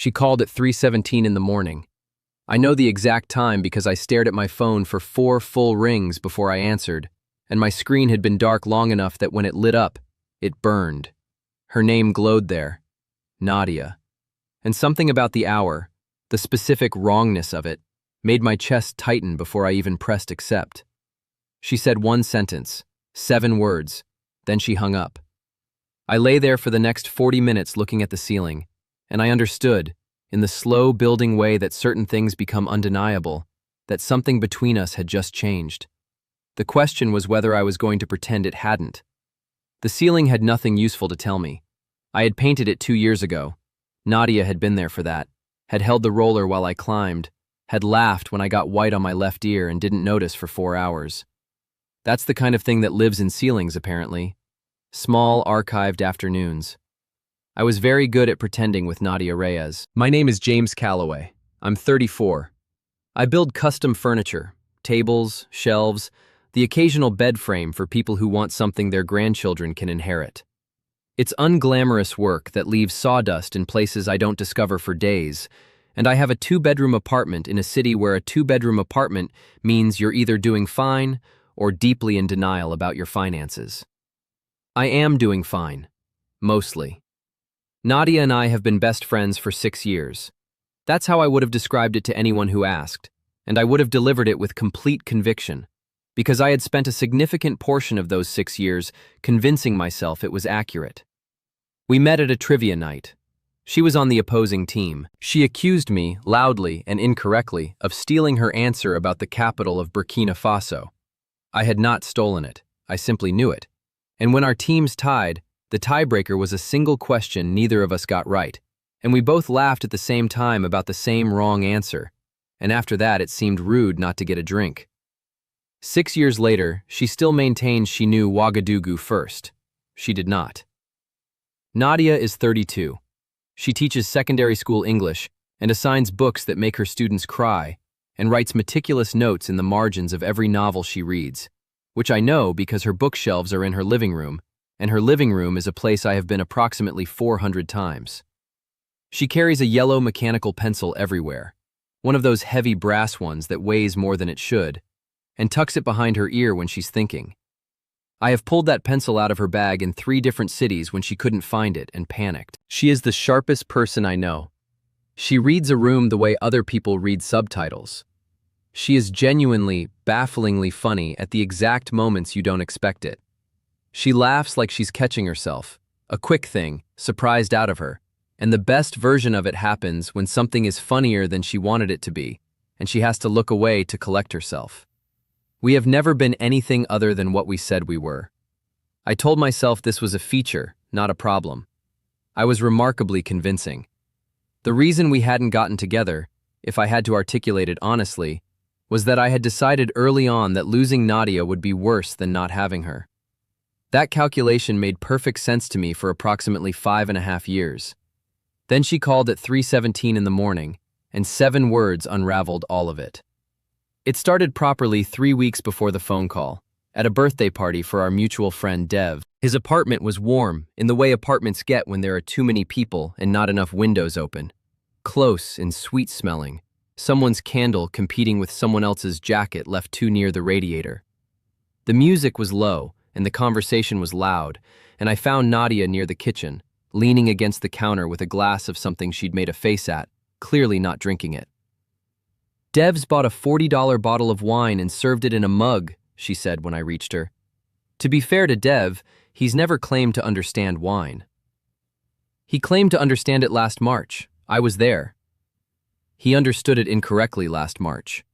She called at 3:17 in the morning. I know the exact time because I stared at my phone for 4 full rings before I answered, and my screen had been dark long enough that when it lit up, it burned. Her name glowed there. Nadia. And something about the hour, the specific wrongness of it, made my chest tighten before I even pressed accept. She said one sentence, 7 words, then she hung up. I lay there for the next 40 minutes looking at the ceiling, and I understood, in the slow building way that certain things become undeniable, that something between us had just changed. The question was whether I was going to pretend it hadn't. The ceiling had nothing useful to tell me. I had painted it 2 years ago. Nadia had been there for that, had held the roller while I climbed, had laughed when I got white on my left ear and didn't notice for 4 hours. That's the kind of thing that lives in ceilings, apparently. Small, archived afternoons. I was very good at pretending with Nadia Reyes. My name is James Calloway. I'm 34. I build custom furniture, tables, shelves, the occasional bed frame for people who want something their grandchildren can inherit. It's unglamorous work that leaves sawdust in places I don't discover for days, and I have a 2-bedroom apartment in a city where a 2-bedroom apartment means you're either doing fine or deeply in denial about your finances. I am doing fine. Mostly. Nadia and I have been best friends for 6 years. That's how I would have described it to anyone who asked, and I would have delivered it with complete conviction, because I had spent a significant portion of those 6 years convincing myself it was accurate. We met at a trivia night. She was on the opposing team. She accused me, loudly and incorrectly, of stealing her answer about the capital of Burkina Faso. I had not stolen it. I simply knew it. And when our teams tied, the tiebreaker was a single question neither of us got right, and we both laughed at the same time about the same wrong answer, and after that it seemed rude not to get a drink. 6 years later, she still maintains she knew Ouagadougou first. She did not. Nadia is 32. She teaches secondary school English and assigns books that make her students cry and writes meticulous notes in the margins of every novel she reads, which I know because her bookshelves are in her living room, and her living room is a place I have been approximately 400 times. She carries a yellow mechanical pencil everywhere, one of those heavy brass ones that weighs more than it should, and tucks it behind her ear when she's thinking. I have pulled that pencil out of her bag in 3 different cities when she couldn't find it and panicked. She is the sharpest person I know. She reads a room the way other people read subtitles. She is genuinely, bafflingly funny at the exact moments you don't expect it. She laughs like she's catching herself, a quick thing, surprised out of her, and the best version of it happens when something is funnier than she wanted it to be, and she has to look away to collect herself. We have never been anything other than what we said we were. I told myself this was a feature, not a problem. I was remarkably convincing. The reason we hadn't gotten together, if I had to articulate it honestly, was that I had decided early on that losing Nadia would be worse than not having her. That calculation made perfect sense to me for approximately 5.5 years. Then she called at 3:17 in the morning, and 7 words unraveled all of it. It started properly 3 weeks before the phone call, at a birthday party for our mutual friend Dev. His apartment was warm, in the way apartments get when there are too many people and not enough windows open. Close and sweet-smelling, someone's candle competing with someone else's jacket left too near the radiator. The music was low, and the conversation was loud, and I found Nadia near the kitchen, leaning against the counter with a glass of something she'd made a face at, clearly not drinking it. "Dev's bought a $40 bottle of wine and served it in a mug," she said when I reached her. To be fair to Dev, he's never claimed to understand wine. He claimed to understand it last March. I was there. He understood it incorrectly last March.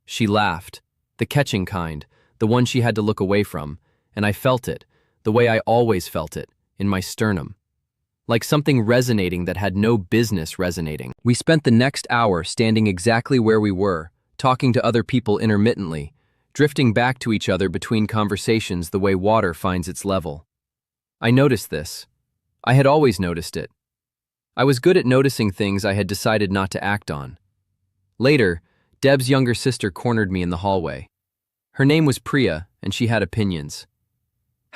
She laughed, the catching kind, the one she had to look away from, and I felt it, the way I always felt it, in my sternum. Like something resonating that had no business resonating. We spent the next hour standing exactly where we were, talking to other people intermittently, drifting back to each other between conversations the way water finds its level. I noticed this. I had always noticed it. I was good at noticing things I had decided not to act on. Later, Deb's younger sister cornered me in the hallway. Her name was Priya, and she had opinions.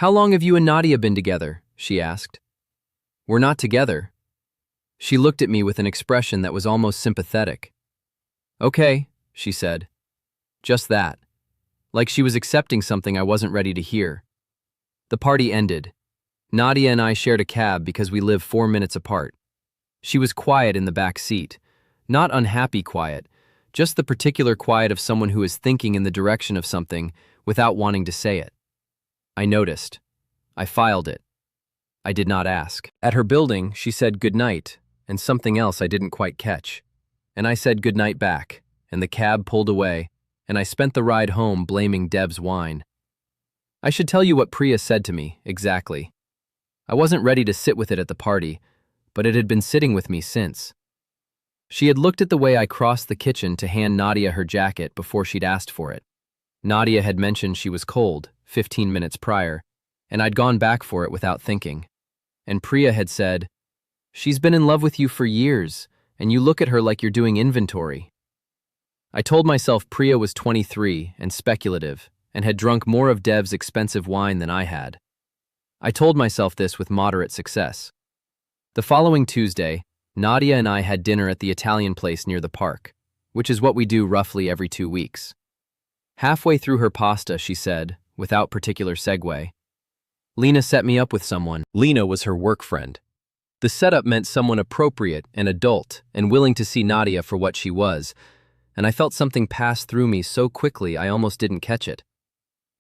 "How long have you and Nadia been together?" she asked. "We're not together." She looked at me with an expression that was almost sympathetic. "Okay," she said. Just that. Like she was accepting something I wasn't ready to hear. The party ended. Nadia and I shared a cab because we live 4 minutes apart. She was quiet in the back seat. Not unhappy quiet, just the particular quiet of someone who is thinking in the direction of something without wanting to say it. I noticed. I filed it. I did not ask. At her building, she said goodnight, and something else I didn't quite catch. And I said goodnight back, and the cab pulled away, and I spent the ride home blaming Dev's wine. I should tell you what Priya said to me, exactly. I wasn't ready to sit with it at the party, but it had been sitting with me since. She had looked at the way I crossed the kitchen to hand Nadia her jacket before she'd asked for it. Nadia had mentioned she was cold 15 minutes prior, and I'd gone back for it without thinking. And Priya had said, "She's been in love with you for years, and you look at her like you're doing inventory." I told myself Priya was 23 and speculative, and had drunk more of Dev's expensive wine than I had. I told myself this with moderate success. The following Tuesday, Nadia and I had dinner at the Italian place near the park, which is what we do roughly every 2 weeks. Halfway through her pasta, she said, without particular segue, "Lena set me up with someone." Lena was her work friend. The setup meant someone appropriate and adult and willing to see Nadia for what she was, and I felt something pass through me so quickly I almost didn't catch it.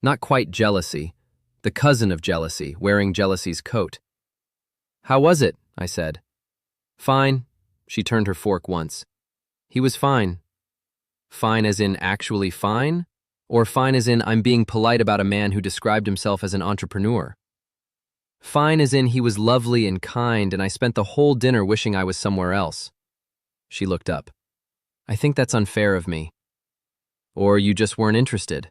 Not quite jealousy, the cousin of jealousy, wearing jealousy's coat. "How was it?" I said. "Fine." She turned her fork once. "He was fine." Fine as in actually fine? Or fine as in I'm being polite about a man who described himself as an entrepreneur? Fine as in he was lovely and kind, and I spent the whole dinner wishing I was somewhere else. She looked up. "I think that's unfair of me." "Or you just weren't interested?"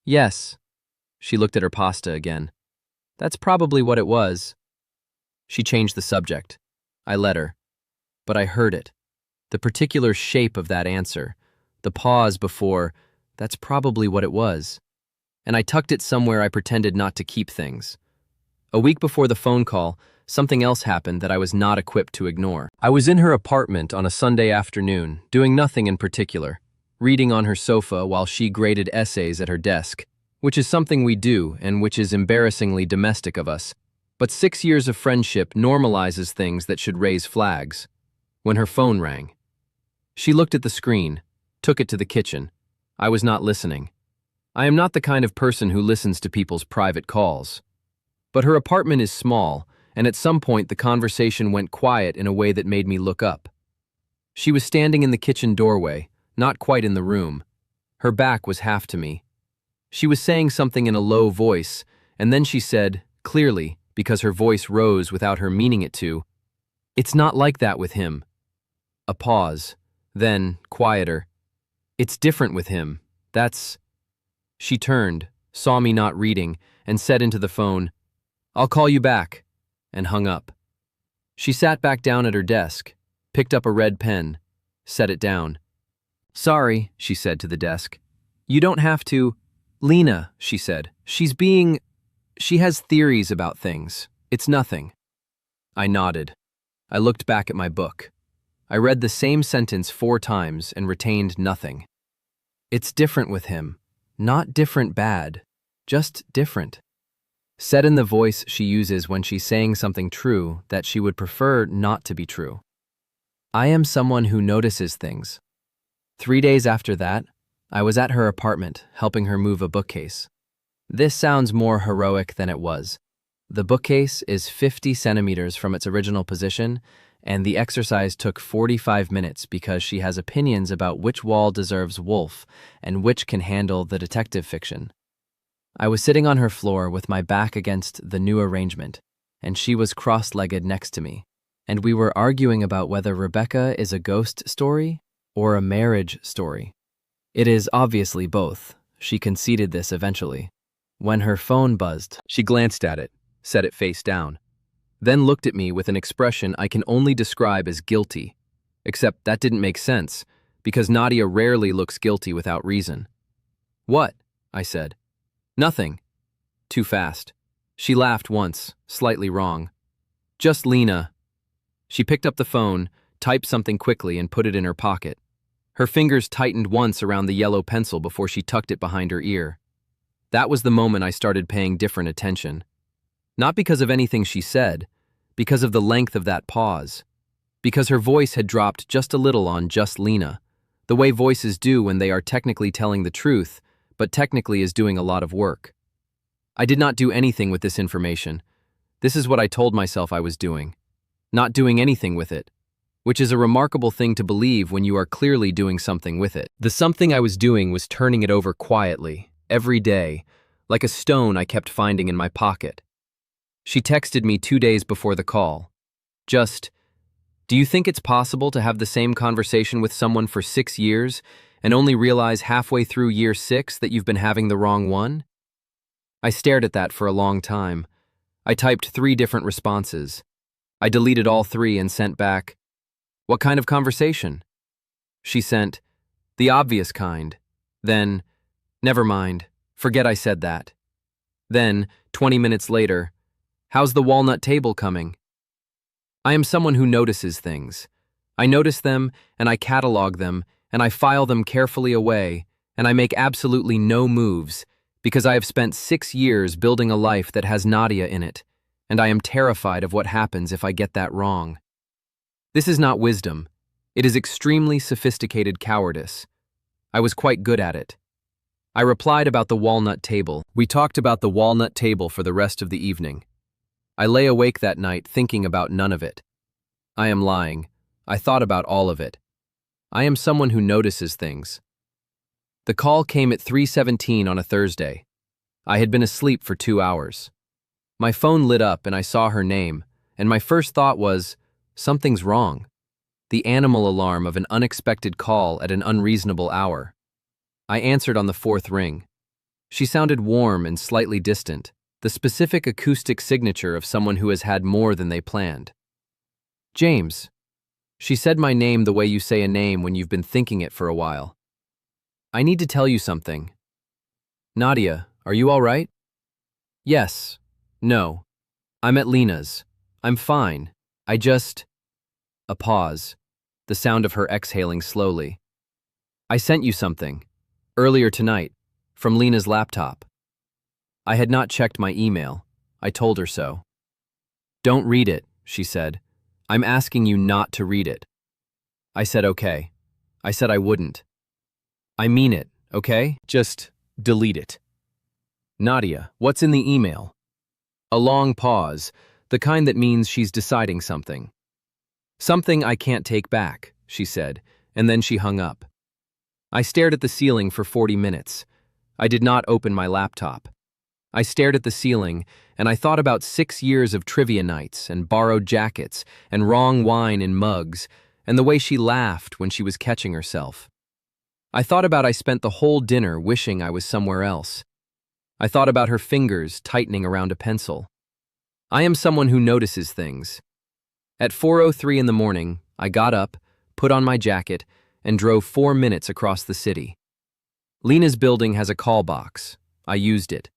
"Yes." She looked at her pasta again. "That's probably what it was." She changed the subject. I let her. But I heard it. The particular shape of that answer. The pause before, "That's probably what it was." And I tucked it somewhere I pretended not to keep things. A week before the phone call, something else happened that I was not equipped to ignore. I was in her apartment on a Sunday afternoon, doing nothing in particular, reading on her sofa while she graded essays at her desk, which is something we do and which is embarrassingly domestic of us. But 6 years of friendship normalizes things that should raise flags. When her phone rang. She looked at the screen, took it to the kitchen. I was not listening. I am not the kind of person who listens to people's private calls. But her apartment is small, and at some point the conversation went quiet in a way that made me look up. She was standing in the kitchen doorway, not quite in the room. Her back was half to me. She was saying something in a low voice, and then she said, clearly, because her voice rose without her meaning it to, "It's not like that with him." A pause. Then, quieter. "It's different with him. That's—" She turned, saw me not reading, and said into the phone, "I'll call you back," and hung up. She sat back down at her desk, picked up a red pen, set it down. "Sorry," she said to the desk. "You don't have to—" "Lena," she said, She has theories about things. It's nothing." I nodded. I looked back at my book. I read the same sentence 4 times and retained nothing. "It's different with him. Not different bad. Just different." Said in the voice she uses when she's saying something true that she would prefer not to be true. I am someone who notices things. 3 days after that, I was at her apartment helping her move a bookcase. This sounds more heroic than it was. The bookcase is 50 centimeters from its original position, and the exercise took 45 minutes because she has opinions about which wall deserves Wolf and which can handle the detective fiction. I was sitting on her floor with my back against the new arrangement, and she was cross-legged next to me, and we were arguing about whether Rebecca is a ghost story or a marriage story. It is obviously both. She conceded this eventually. When her phone buzzed, she glanced at it, set it face down, then looked at me with an expression I can only describe as guilty, except that didn't make sense, because Nadia rarely looks guilty without reason. "What?" I said. "Nothing." Too fast. She laughed once, slightly wrong. "Just Lena." She picked up the phone, typed something quickly, and put it in her pocket. Her fingers tightened once around the yellow pencil before she tucked it behind her ear. That was the moment I started paying different attention. Not because of anything she said, because of the length of that pause. Because her voice had dropped just a little on "just Lena," the way voices do when they are technically telling the truth, but technically is doing a lot of work. I did not do anything with this information. This is what I told myself I was doing. Not doing anything with it, which is a remarkable thing to believe when you are clearly doing something with it. The something I was doing was turning it over quietly, every day, like a stone I kept finding in my pocket. She texted me 2 days before the call. Just, "Do you think it's possible to have the same conversation with someone for 6 years and only realize halfway through year 6 that you've been having the wrong one?" I stared at that for a long time. I typed 3 different responses. I deleted all 3 and sent back, "What kind of conversation?" She sent, "The obvious kind." Then, "Never mind, forget I said that." Then, 20 minutes later, "How's the walnut table coming?" I am someone who notices things. I notice them, and I catalog them, and I file them carefully away, and I make absolutely no moves, because I have spent 6 years building a life that has Nadia in it, and I am terrified of what happens if I get that wrong. This is not wisdom. It is extremely sophisticated cowardice. I was quite good at it. I replied about the walnut table. We talked about the walnut table for the rest of the evening. I lay awake that night thinking about none of it. I am lying. I thought about all of it. I am someone who notices things. The call came at 3:17 on a Thursday. I had been asleep for 2 hours. My phone lit up and I saw her name, and my first thought was, something's wrong. The animal alarm of an unexpected call at an unreasonable hour. I answered on the 4th ring. She sounded warm and slightly distant, the specific acoustic signature of someone who has had more than they planned. "James." She said my name the way you say a name when you've been thinking it for a while. "I need to tell you something." "Nadia, are you all right?" "Yes. No. I'm at Lena's. I'm fine. I just—" A pause, the sound of her exhaling slowly. "I sent you something, earlier tonight, from Lena's laptop." I had not checked my email. I told her so. "Don't read it," she said. "I'm asking you not to read it." I said okay. I said I wouldn't. "I mean it, okay? Just delete it." "Nadia, what's in the email?" A long pause, the kind that means she's deciding something. "Something I can't take back," she said, and then she hung up. I stared at the ceiling for 40 minutes. I did not open my laptop. I stared at the ceiling, and I thought about 6 years of trivia nights and borrowed jackets and wrong wine in mugs and the way she laughed when she was catching herself. I thought about I spent the whole dinner wishing I was somewhere else. I thought about her fingers tightening around a pencil. I am someone who notices things. At 4:03 in the morning, I got up, put on my jacket, and drove 4 minutes across the city. Lena's building has a call box. I used it.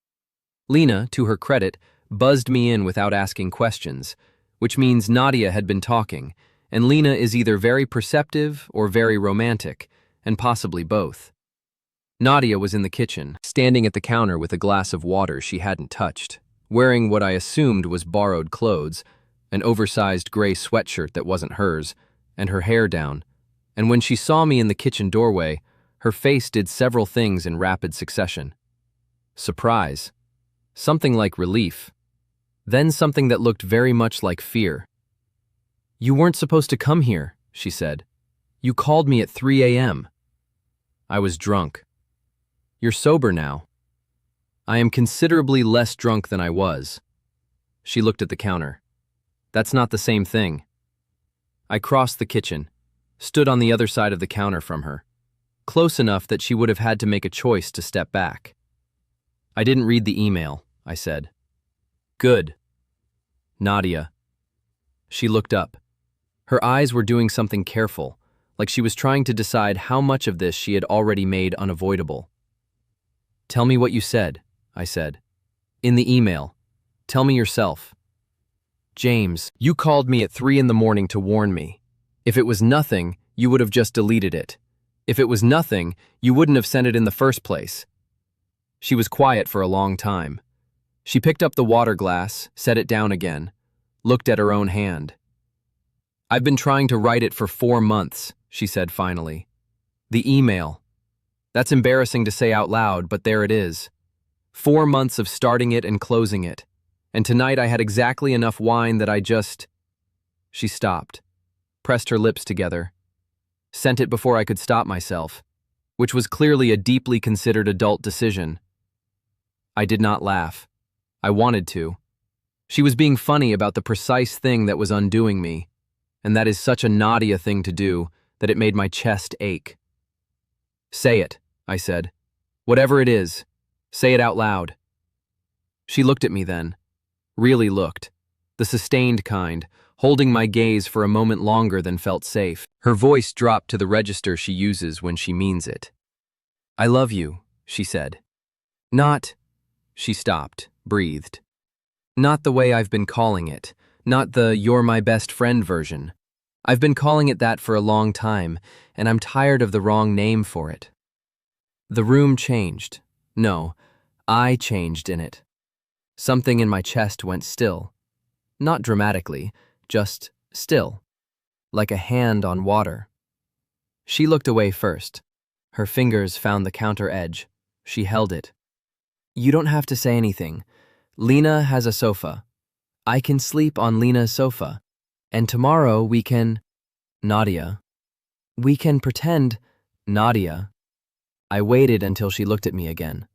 Lena, to her credit, buzzed me in without asking questions, which means Nadia had been talking, and Lena is either very perceptive or very romantic, and possibly both. Nadia was in the kitchen, standing at the counter with a glass of water she hadn't touched, wearing what I assumed was borrowed clothes, an oversized gray sweatshirt that wasn't hers, and her hair down. And when she saw me in the kitchen doorway, her face did several things in rapid succession. Surprise. Something like relief. Then something that looked very much like fear. "You weren't supposed to come here," she said. "You called me at 3 a.m. I was drunk. "You're sober now." "I am considerably less drunk than I was." She looked at the counter. "That's not the same thing." I crossed the kitchen, stood on the other side of the counter from her, close enough that she would have had to make a choice to step back. "I didn't read the email," I said. "Good." "Nadia." She looked up. Her eyes were doing something careful, like she was trying to decide how much of this she had already made unavoidable. "Tell me what you said," I said. "In the email. Tell me yourself." James, you called me at 3 in the morning to warn me. If it was nothing, you would have just deleted it. If it was nothing, you wouldn't have sent it in the first place. She was quiet for a long time. She picked up the water glass, set it down again, looked at her own hand. I've been trying to write it for 4 months, she said finally. The email. That's embarrassing to say out loud, but there it is. 4 months of starting it and closing it. And tonight I had exactly enough wine that I just... She stopped, pressed her lips together, sent it before I could stop myself, which was clearly a deeply considered adult decision. I did not laugh. I wanted to. She was being funny about the precise thing that was undoing me, and that is such a Nadia thing to do that it made my chest ache. Say it, I said. Whatever it is, say it out loud. She looked at me then, really looked, the sustained kind, holding my gaze for a moment longer than felt safe. Her voice dropped to the register she uses when she means it. I love you, she said. Not, she stopped, breathed. Not the way I've been calling it, not the you're my best friend version. I've been calling it that for a long time, and I'm tired of the wrong name for it. The room changed. No, I changed in it. Something in my chest went still. Not dramatically, just still, like a hand on water. She looked away first. Her fingers found the counter edge. She held it. You don't have to say anything. Lena has a sofa. I can sleep on Lena's sofa. And tomorrow we can... Nadia. We can pretend... Nadia. I waited until she looked at me again.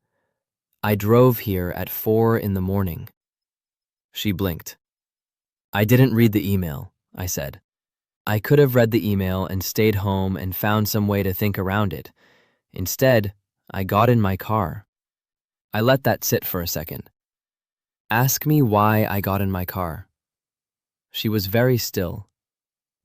I drove here at 4 in the morning. She blinked. I didn't read the email, I said. I could have read the email and stayed home and found some way to think around it. Instead, I got in my car. I let that sit for a second. Ask me why I got in my car. She was very still.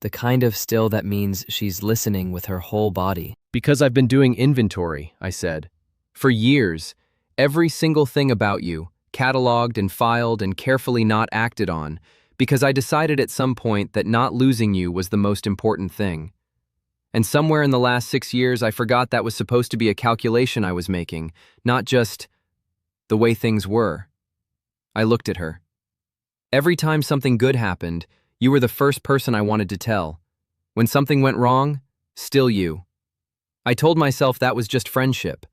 The kind of still that means she's listening with her whole body. Because I've been doing inventory, I said. For years, every single thing about you, cataloged and filed and carefully not acted on, because I decided at some point that not losing you was the most important thing. And somewhere in the last 6 years, I forgot that was supposed to be a calculation I was making, not just the way things were. I looked at her. Every time something good happened, you were the first person I wanted to tell. When something went wrong, still you. I told myself that was just friendship.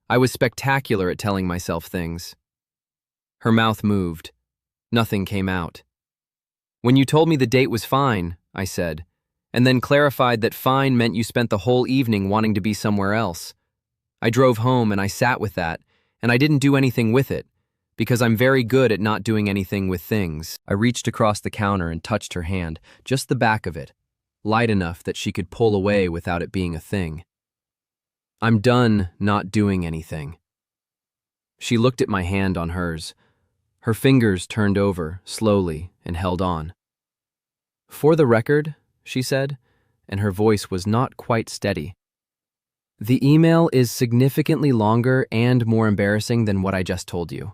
I was spectacular at telling myself things. Her mouth moved. Nothing came out. When you told me the date was fine, I said, and then clarified that fine meant you spent the whole evening wanting to be somewhere else. I drove home and I sat with that, and I didn't do anything with it, because I'm very good at not doing anything with things. I reached across the counter and touched her hand, just the back of it, light enough that she could pull away without it being a thing. I'm done not doing anything. She looked at my hand on hers. Her fingers turned over, slowly, and held on. For the record, she said, and her voice was not quite steady. The email is significantly longer and more embarrassing than what I just told you.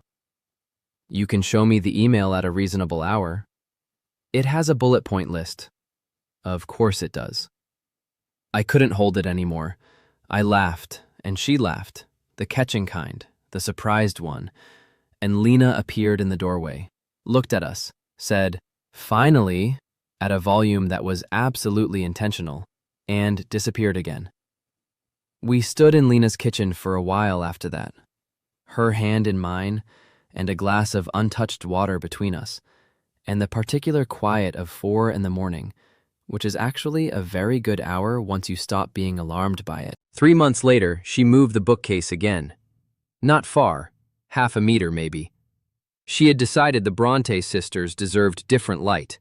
You can show me the email at a reasonable hour. It has a bullet point list. Of course it does. I couldn't hold it anymore. I laughed, and she laughed, the catching kind, the surprised one, and Lena appeared in the doorway, looked at us, said, "Finally," at a volume that was absolutely intentional, and disappeared again. We stood in Lena's kitchen for a while after that, her hand in mine, and a glass of untouched water between us, and the particular quiet of 4 in the morning, which is actually a very good hour once you stop being alarmed by it. 3 months later, she moved the bookcase again. Not far, 1/2 meter maybe. She had decided the Bronte sisters deserved different light.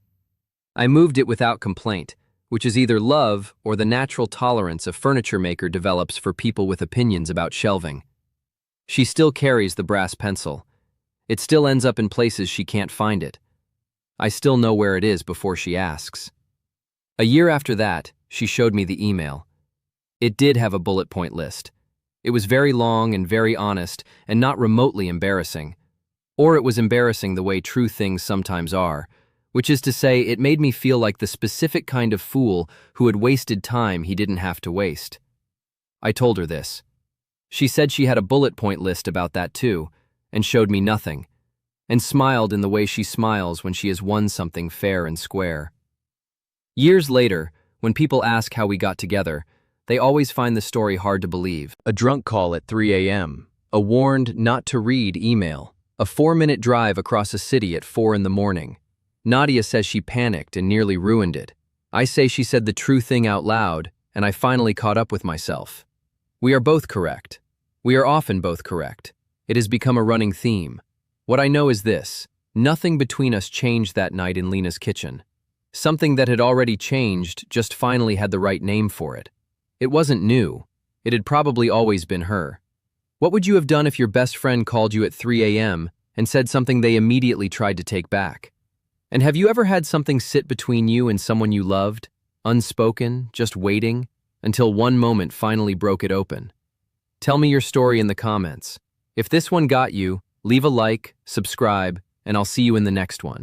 I moved it without complaint, which is either love or the natural tolerance a furniture maker develops for people with opinions about shelving. She still carries the brass pencil. It still ends up in places she can't find it. I still know where it is before she asks. A year after that, she showed me the email. It did have a bullet point list. It was very long and very honest and not remotely embarrassing. Or it was embarrassing the way true things sometimes are, which is to say, it made me feel like the specific kind of fool who had wasted time he didn't have to waste. I told her this. She said she had a bullet point list about that too, and showed me nothing, and smiled in the way she smiles when she has won something fair and square. Years later, when people ask how we got together, they always find the story hard to believe. A drunk call at 3 a.m., a warned not to read email, a 4-minute drive across a city at 4 in the morning. Nadia says she panicked and nearly ruined it. I say she said the true thing out loud, and I finally caught up with myself. We are both correct. We are often both correct. It has become a running theme. What I know is this: nothing between us changed that night in Lena's kitchen. Something that had already changed just finally had the right name for it. It wasn't new. It had probably always been her. What would you have done if your best friend called you at 3 a.m. and said something they immediately tried to take back? And have you ever had something sit between you and someone you loved, unspoken, just waiting, until one moment finally broke it open? Tell me your story in the comments. If this one got you, leave a like, subscribe, and I'll see you in the next one.